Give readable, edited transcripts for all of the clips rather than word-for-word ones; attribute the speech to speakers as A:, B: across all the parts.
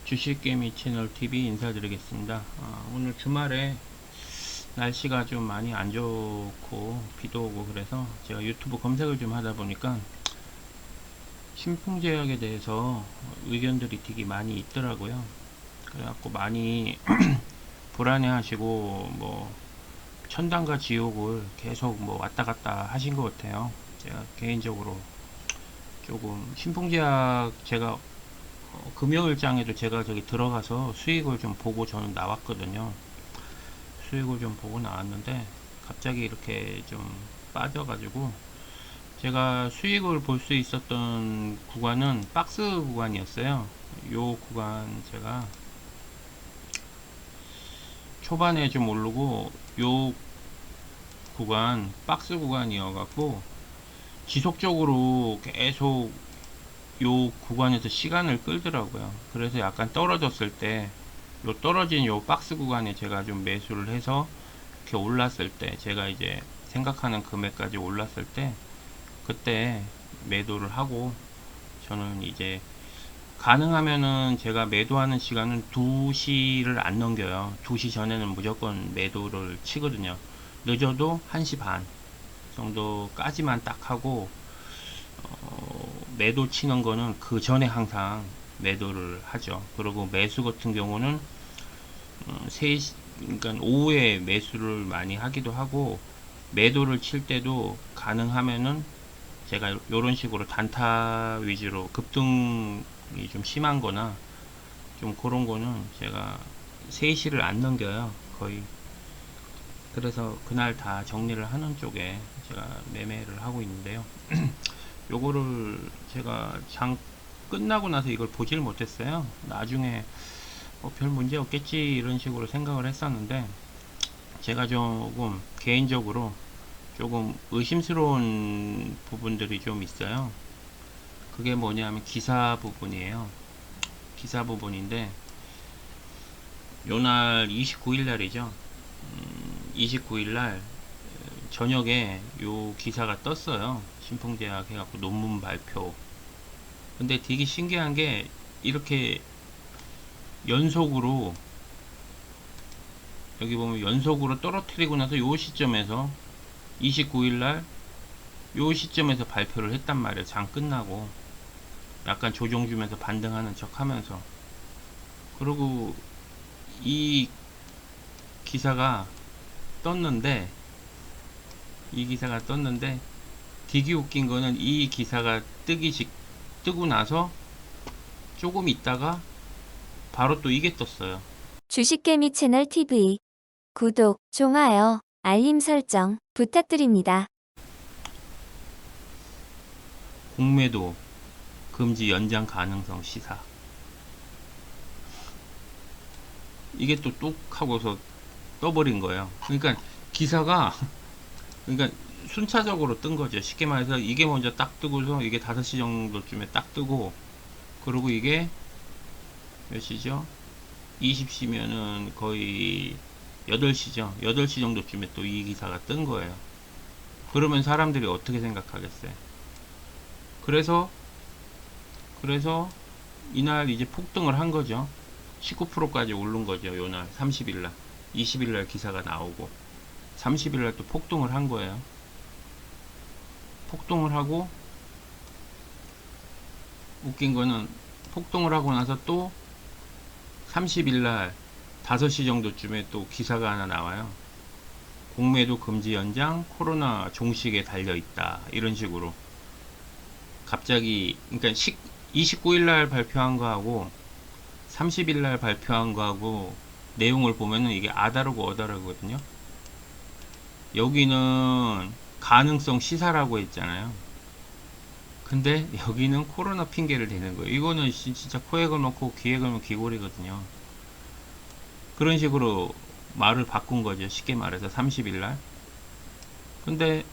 A: 주식개미 채널 TV 인사드리겠습니다. 오늘 주말에 날씨가 좀 많이 안 좋고 비도 오고 그래서 제가 유튜브 검색을 좀 하다 보니까 신풍제약에 대해서 의견들이 되게 많이 있더라고요. 그래갖고 많이 불안해 하시고 뭐 천당과 지옥을 계속 뭐 왔다 갔다 하신 것 같아요. 제가 개인적으로 조금 신풍제약 제가 금요일장에도 제가 저기 들어가서 수익을 좀 보고 저는 나왔거든요. 수익을 좀 보고 나왔는데 갑자기 이렇게 좀 빠져가지고 제가 수익을 볼 수 있었던 구간은 박스 구간이었어요. 요 구간 제가 초반에 좀 오르고 요 구간 박스 구간이어갖고 지속적으로 계속 요 구간에서 시간을 끌더라고요. 그래서 약간 떨어졌을 때 요 떨어진 요 박스 구간에 제가 좀 매수를 해서 이렇게 올랐을 때 제가 이제 생각하는 금액까지 올랐을 때 그때 매도를 하고 저는 이제 가능하면은 제가 매도하는 시간은 2시를 안 넘겨요. 2시 전에는 무조건 매도를 치거든요. 늦어도 1시 반 정도까지만 딱 하고 매도 치는 거는 그 전에 항상 매도를 하죠. 그리고 매수 같은 경우는 3시, 그러니까 오후에 매수를 많이 하기도 하고 매도를 칠 때도 가능하면은 제가 이런 식으로 단타 위주로 급등이 좀 심한 거나 좀 그런 거는 제가 3시를 안 넘겨요. 거의. 그래서 그날 다 정리를 하는 쪽에 제가 매매를 하고 있는데요. 요거를 제가 장 끝나고 나서 이걸 보질 못했어요. 나중에 별 문제 없겠지 이런 식으로 생각을 했었는데 제가 조금 개인적으로 조금 의심스러운 부분들이 좀 있어요. 그게 뭐냐면 기사 부분이에요. 기사 부분인데 요날 29일 날이죠. 29일 날 저녁에 요 기사가 떴어요. 신풍제약 해갖고 논문 발표. 근데 되게 신기한 게 이렇게 연속으로 여기 보면 연속으로 떨어뜨리고 나서 요 시점에서 29일 날 요 시점에서 발표를 했단 말이에요. 장 끝나고 약간 조정 주면서 반등하는 척 하면서 그리고 이 기사가 떴는데 이 기사가 떴는데 되게 웃긴 거는 이 기사가 뜨고 나서 조금 있다가 바로 또 이게 떴어요.
B: 주식개미 채널 TV 구독, 좋아요, 알림 설정 부탁드립니다.
A: 공매도 금지 연장 가능성 시사. 이게 또 뚝 하고서 떠버린 거예요. 그러니까 기사가 그러니까 순차적으로 뜬 거죠. 쉽게 말해서 이게 먼저 딱 뜨고서 이게 5시 정도쯤에 딱 뜨고 그리고 이게 몇 시죠? 20시면은 거의 8시죠. 8시 정도쯤에 또 이 기사가 뜬 거예요. 그러면 사람들이 어떻게 생각하겠어요? 그래서 이날 이제 폭등을 한 거죠. 19%까지 오른 거죠. 요날 30일날 20일날 기사가 나오고 30일날 또 폭등을 한 거예요. 폭등을 하고 웃긴 거는 폭등을 하고 나서 또 30일날 5시 정도쯤에 또 기사가 하나 나와요. 공매도 금지 연장 코로나 종식에 달려있다 이런 식으로 갑자기 그러니까 29일날 발표한 거하고 30일날 발표한 거하고 내용을 보면은 이게 아다르고 어다르거든요. 여기는 가능성 시사라고 했잖아요. 근데 여기는 코로나 핑계를 대는 거예요. 이거는 진짜 코에 걸놓고 귀에 걸면 귀골이거든요. 그런 식으로 말을 바꾼 거죠. 쉽게 말해서 30일날. 근데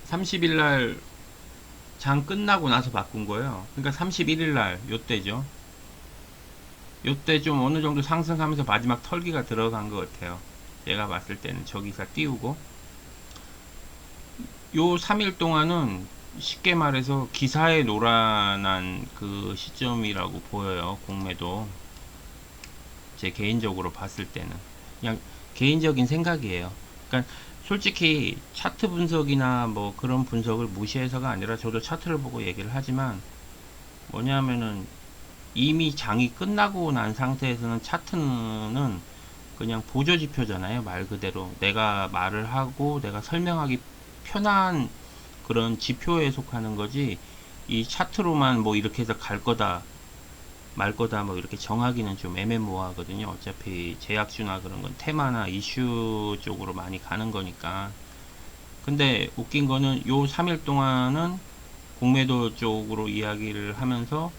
A: 30일날 장 끝나고 나서 바꾼 거예요. 그러니까 31일날 요때죠. 요때 좀 어느 정도 상승하면서 마지막 털기가 들어간 것 같아요. 제가 봤을 때는 저 기사 띄우고 요 3일 동안은 쉽게 말해서 기사에 노란한 그 시점이라고 보여요. 공매도. 제 개인적으로 봤을 때는. 그냥 개인적인 생각이에요. 그러니까 솔직히 차트 분석이나 뭐 그런 분석을 무시해서가 아니라 저도 차트를 보고 얘기를 하지만 뭐냐면은 이미 장이 끝나고 난 상태에서는 차트는 그냥 보조 지표잖아요. 말 그대로 내가 말을 하고 내가 설명하기 편한 그런 지표에 속하는 거지, 이 차트로만 뭐 이렇게 해서 갈 거다 말 거다 뭐 이렇게 정하기는 좀 애매모호하거든요. 어차피 제약주나 그런 건 테마나 이슈 쪽으로 많이 가는 거니까. 근데 웃긴 거는 요 3일 동안은 공매도 쪽으로 이야기를 하면서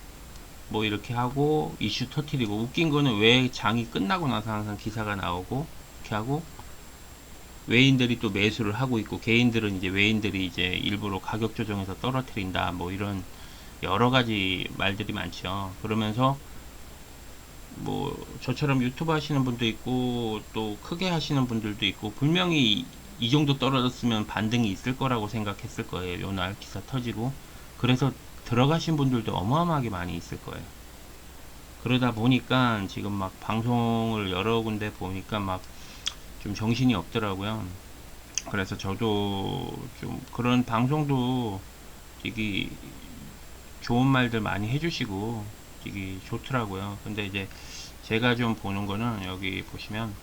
A: 뭐 이렇게 하고 이슈 터트리고, 웃긴 거는 왜 장이 끝나고 나서 항상 기사가 나오고 이렇게 하고 외인들이 또 매수를 하고 있고, 개인들은 이제 외인들이 이제 일부러 가격 조정해서 떨어뜨린다 뭐 이런 여러 가지 말들이 많죠. 그러면서 뭐 저처럼 유튜브 하시는 분도 있고 또 크게 하시는 분들도 있고 분명히 이 정도 떨어졌으면 반등이 있을 거라고 생각했을 거예요. 요날 기사 터지고. 그래서 들어가신 분들도 어마어마하게 많이 있을 거예요. 그러다 보니까 지금 막 방송을 여러 군데 보니까 막 좀 정신이 없더라고요. 그래서 저도 좀 그런 방송도 되게 좋은 말들 많이 해주시고 되게 좋더라고요. 근데 이제 제가 좀 보는 거는 여기 보시면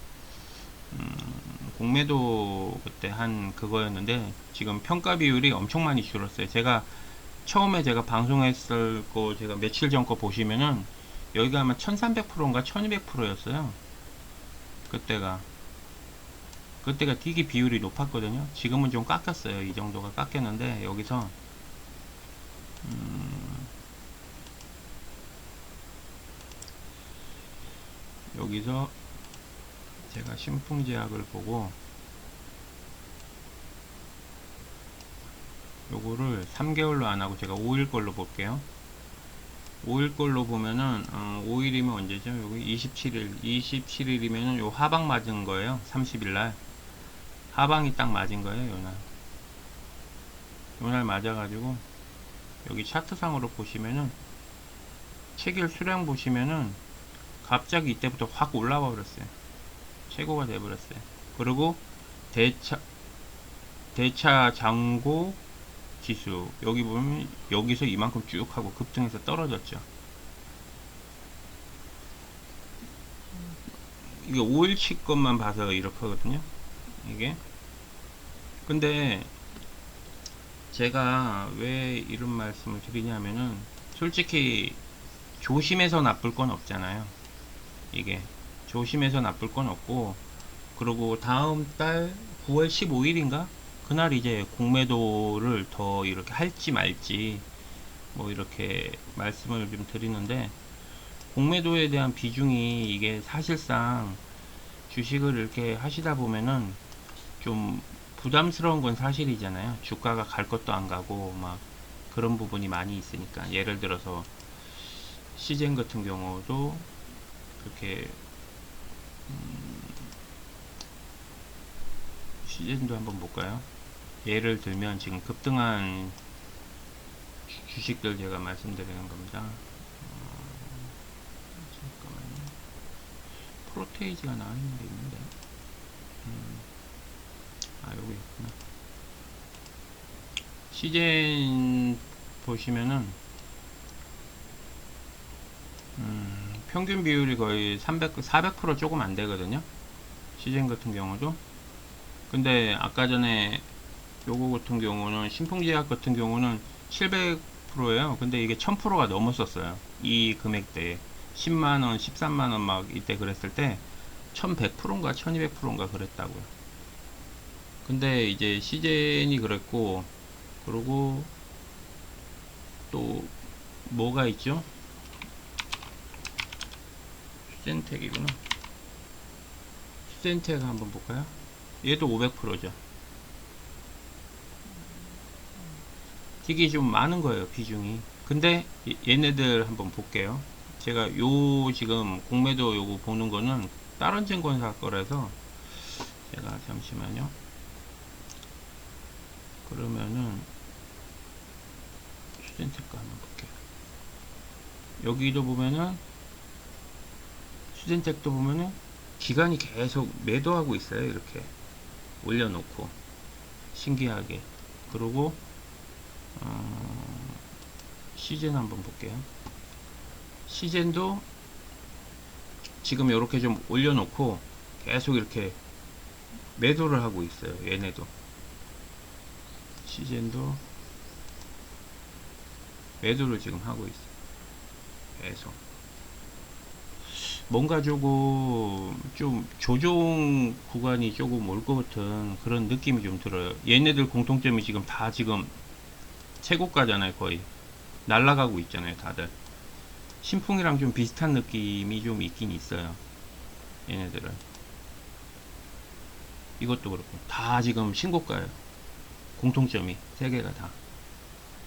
A: 공매도 그때 한 그거였는데 지금 평가 비율이 엄청 많이 줄었어요. 처음에 제가 방송했을 거 제가 며칠 전 거 보시면은 여기가 아마 1300%인가 1200%였어요. 그때가 되게 비율이 높았거든요. 지금은 좀 깎였어요. 이 정도가 깎였는데 여기서 제가 신풍제약을 보고 요거를 3개월로 안 하고 제가 5일 걸로 볼게요. 5일 걸로 보면은 5일이면 언제죠? 여기 27일이면은 요 하방 맞은 거예요. 30일날 하방이 딱 맞은 거예요. 요날 맞아가지고 여기 차트상으로 보시면은 체결 수량 보시면은 갑자기 이때부터 확 올라와 버렸어요. 최고가 돼 버렸어요. 그리고 대차 잔고 지수 여기 보면 여기서 이만큼 쭉 하고 급등해서 떨어졌죠. 이게 5일치 것만 봐서 이렇게 하거든요. 이게 근데 제가 왜 이런 말씀을 드리냐면은 솔직히 조심해서 나쁠 건 없잖아요. 이게 조심해서 나쁠 건 없고, 그리고 다음 달 9월 15일인가 그날 이제 공매도를 더 이렇게 할지 말지 뭐 이렇게 말씀을 좀 드리는데, 공매도에 대한 비중이 이게 사실상 주식을 이렇게 하시다 보면은 좀 부담스러운 건 사실이잖아요. 주가가 갈 것도 안 가고 막 그런 부분이 많이 있으니까. 예를 들어서 시젠 같은 경우도 그렇게 시젠도 한번 볼까요? 예를 들면 지금 급등한 주식들 제가 말씀드리는 겁니다. 잠깐만요. 프로테이지가 나와 있는 게 있는데, 여기 있구나. 시젠 보시면은 평균 비율이 거의 400% 조금 안 되거든요. 시젠 같은 경우도. 근데 아까 전에 요거 같은 경우는 신풍제약 같은 경우는 700%예요. 근데 이게 1000%가 넘었었어요. 이 금액대에 10만원, 13만원 막 이때 그랬을 때 1100%인가 1200%인가 그랬다고요. 근데 이제 시젠이 그랬고, 그리고 또 뭐가 있죠? 수젠텍이구나. 수젠텍 한번 볼까요? 얘도 500%죠. 되게 좀 많은 거예요, 비중이. 근데 얘네들 한번 볼게요. 제가 요 지금 공매도 요거 보는 거는 다른 증권사 거라서 제가 잠시만요. 그러면은 수젠텍 거 한번 볼게요. 여기도 보면은 수젠텍도 보면은 기간이 계속 매도하고 있어요. 이렇게 올려놓고 신기하게. 그리고 시젠 한번 볼게요. 시젠도 지금 이렇게 좀 올려놓고 계속 이렇게 매도를 하고 있어요. 얘네도 시젠도 매도를 지금 하고 있어요. 계속 뭔가 조금 좀 조정 구간이 조금 올 것 같은 그런 느낌이 좀 들어요. 얘네들 공통점이 지금 다 지금 최고가잖아요. 거의 날아가고 있잖아요. 다들 신풍이랑 좀 비슷한 느낌이 좀 있긴 있어요. 얘네들은 이것도 그렇고 다 지금 신고가예요. 공통점이 세 개가 다.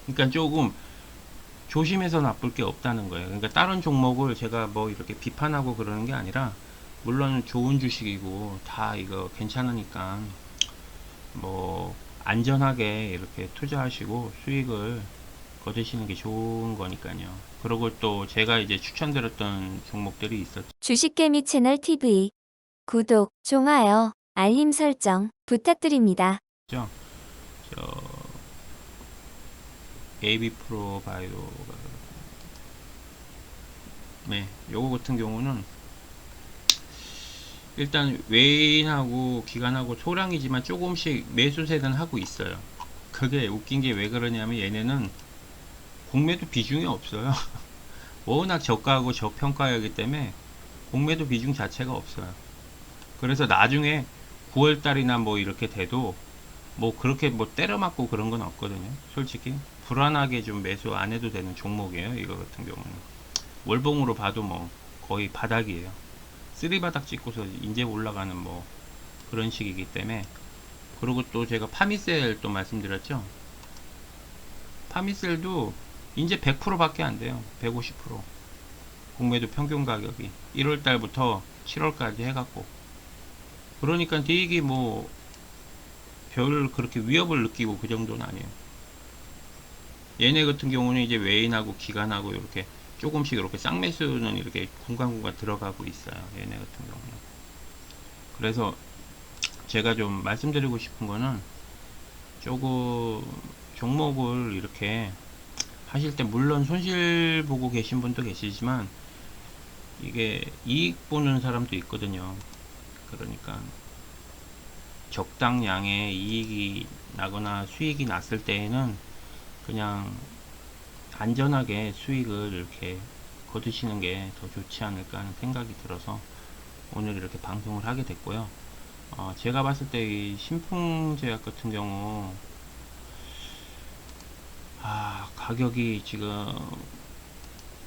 A: 그러니까 조금 조심해서 나쁠 게 없다는 거예요. 그러니까 다른 종목을 제가 뭐 이렇게 비판하고 그러는 게 아니라 물론 좋은 주식이고 다 이거 괜찮으니까 뭐 안전하게 이렇게 투자하시고 수익을 거두시는 게 좋은 거니까요. 그리고 또 제가 이제 추천드렸던 종목들이 있었죠.
B: 주식개미 채널 TV 구독, 좋아요, 알림 설정 부탁드립니다.
A: 저 AB 프로 바이오 네, 요거 같은 경우는 일단 외인하고 기관하고 소량이지만 조금씩 매수세는 하고 있어요. 그게 웃긴 게 왜 그러냐면 얘네는 공매도 비중이 없어요. 워낙 저가하고 저평가이기 때문에 공매도 비중 자체가 없어요. 그래서 나중에 9월달이나 뭐 이렇게 돼도 뭐 그렇게 뭐 때려맞고 그런 건 없거든요. 솔직히 불안하게 좀 매수 안 해도 되는 종목이에요. 이거 같은 경우는 월봉으로 봐도 뭐 거의 바닥이에요. 쓰리바닥 찍고서 이제 올라가는 뭐 그런 식이기 때문에. 그리고 또 제가 파미셀 또 말씀드렸죠. 파미셀도 이제 100% 밖에 안 돼요. 150%. 공매도 평균 가격이 1월 달부터 7월까지 해갖고. 그러니까 이게 뭐 별 그렇게 위협을 느끼고 그 정도는 아니에요. 얘네 같은 경우는 이제 외인하고 기관하고 이렇게 조금씩 이렇게 쌍매수는 이렇게 공간공간 들어가고 있어요. 얘네 같은 경우는. 그래서 제가 좀 말씀드리고 싶은 거는 조금 종목을 이렇게 하실 때 물론 손실 보고 계신 분도 계시지만 이게 이익 보는 사람도 있거든요. 그러니까 적당량의 이익이 나거나 수익이 났을 때에는 그냥 안전하게 수익을 이렇게 거두시는 게 더 좋지 않을까 하는 생각이 들어서 오늘 이렇게 방송을 하게 됐고요. 제가 봤을 때 이 신풍제약 같은 경우 가격이 지금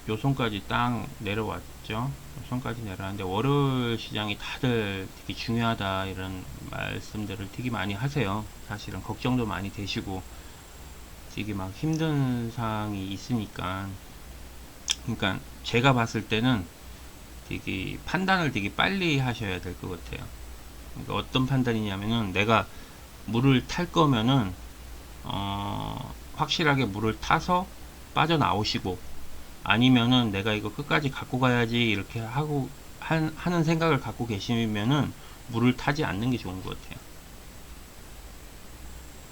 A: 요선까지 딱 내려왔죠. 요선까지 내려왔는데 월요일 시장이 다들 되게 중요하다 이런 말씀들을 되게 많이 하세요. 사실은 걱정도 많이 되시고 되게 막 힘든 상황이 있으니까. 그러니까 제가 봤을 때는 되게 판단을 되게 빨리 하셔야 될 것 같아요. 그러니까 어떤 판단이냐면은 내가 물을 탈 거면은 확실하게 물을 타서 빠져나오시고, 아니면은 내가 이거 끝까지 갖고 가야지 이렇게 하고 하는 생각을 갖고 계시면은 물을 타지 않는 게 좋은 것 같아요.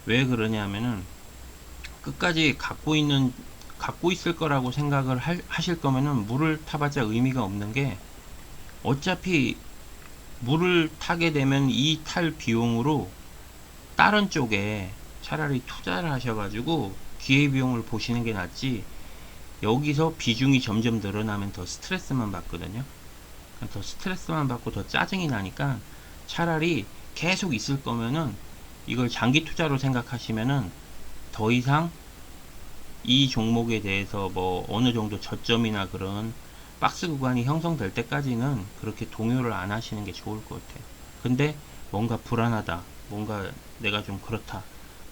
A: 왜 그러냐면은 끝까지 갖고 있을 거라고 생각을 하실 거면은 물을 타봤자 의미가 없는 게, 어차피 물을 타게 되면 이 탈 비용으로 다른 쪽에 차라리 투자를 하셔가지고 기회비용을 보시는 게 낫지, 여기서 비중이 점점 늘어나면 더 스트레스만 받거든요. 더 스트레스만 받고 더 짜증이 나니까 차라리 계속 있을 거면은 이걸 장기 투자로 생각하시면은 더 이상 이 종목에 대해서 뭐 어느 정도 저점이나 그런 박스 구간이 형성될 때까지는 그렇게 동요를 안 하시는 게 좋을 것 같아요. 근데 뭔가 불안하다, 뭔가 내가 좀 그렇다,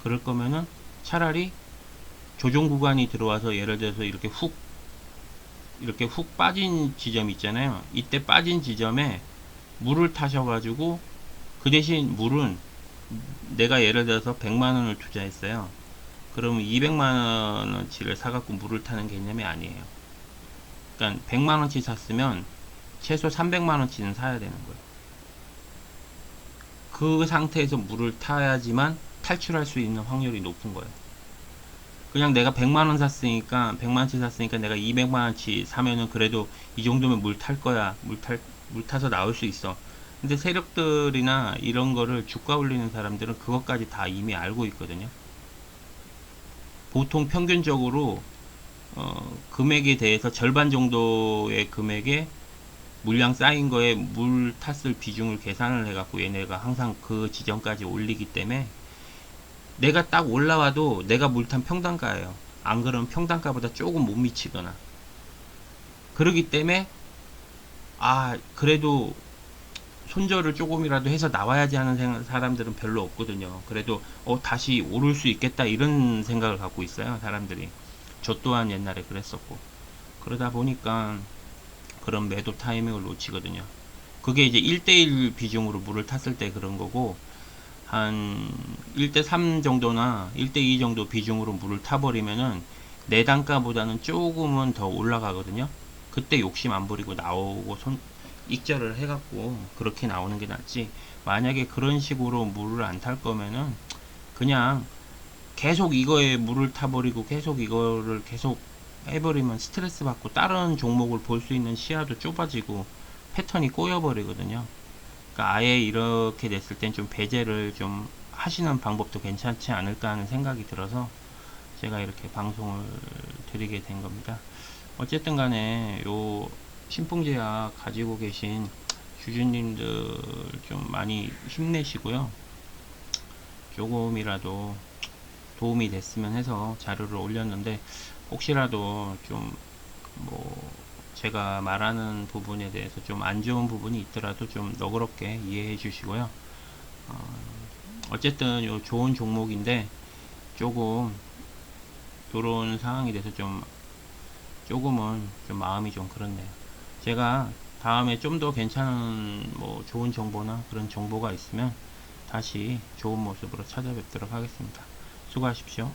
A: 그럴 거면은 차라리 조정 구간이 들어와서 예를 들어서 이렇게 훅 빠진 지점 있잖아요. 이때 빠진 지점에 물을 타셔가지고, 그 대신 물은 내가 예를 들어서 100만원을 투자했어요. 그러면 200만원어치를 사갖고 물을 타는 개념이 아니에요. 그러니까 100만원치 샀으면 최소 300만원치는 사야 되는 거예요. 그 상태에서 물을 타야지만 탈출할 수 있는 확률이 높은 거예요. 그냥 내가 100만원 샀으니까 100만원치 샀으니까 내가 200만원치 사면은 그래도 이 정도면 물 탈 거야. 물 타서 나올 수 있어. 근데 세력들이나 이런 거를 주가 올리는 사람들은 그것까지 다 이미 알고 있거든요. 보통 평균적으로 금액에 대해서 절반 정도의 금액에 물량 쌓인 거에 물 탔을 비중을 계산을 해갖고 얘네가 항상 그 지점까지 올리기 때문에 내가 딱 올라와도 내가 물탄 평단가예요. 안 그러면 평단가보다 조금 못 미치거나. 그러기 때문에 그래도 손절을 조금이라도 해서 나와야지 하는 사람들은 별로 없거든요. 그래도 다시 오를 수 있겠다 이런 생각을 갖고 있어요, 사람들이. 저 또한 옛날에 그랬었고. 그러다 보니까 그런 매도 타이밍을 놓치거든요. 그게 이제 1대1 비중으로 물을 탔을 때 그런 거고, 한 1대3 정도나 1대2 정도 비중으로 물을 타버리면은 내 단가보다는 조금은 더 올라가거든요. 그때 욕심 안 부리고 나오고 익절을 해갖고 그렇게 나오는 게 낫지. 만약에 그런 식으로 물을 안 탈 거면은 그냥 계속 이거에 물을 타버리고 계속 이거를 계속 해버리면 스트레스 받고 다른 종목을 볼 수 있는 시야도 좁아지고 패턴이 꼬여버리거든요. 그러니까 아예 이렇게 됐을 땐 좀 배제를 좀 하시는 방법도 괜찮지 않을까 하는 생각이 들어서 제가 이렇게 방송을 드리게 된 겁니다. 어쨌든 간에 요 신풍제약 가지고 계신 주주님들 좀 많이 힘내시고요. 조금이라도 도움이 됐으면 해서 자료를 올렸는데 혹시라도 좀 뭐 제가 말하는 부분에 대해서 좀 안 좋은 부분이 있더라도 좀 너그럽게 이해해 주시고요. 어쨌든 요 좋은 종목인데 조금 요런 상황이 돼서 좀 조금은 좀 마음이 좀 그렇네요. 제가 다음에 좀 더 괜찮은 뭐 좋은 정보나 그런 정보가 있으면 다시 좋은 모습으로 찾아뵙도록 하겠습니다. 수고하십시오.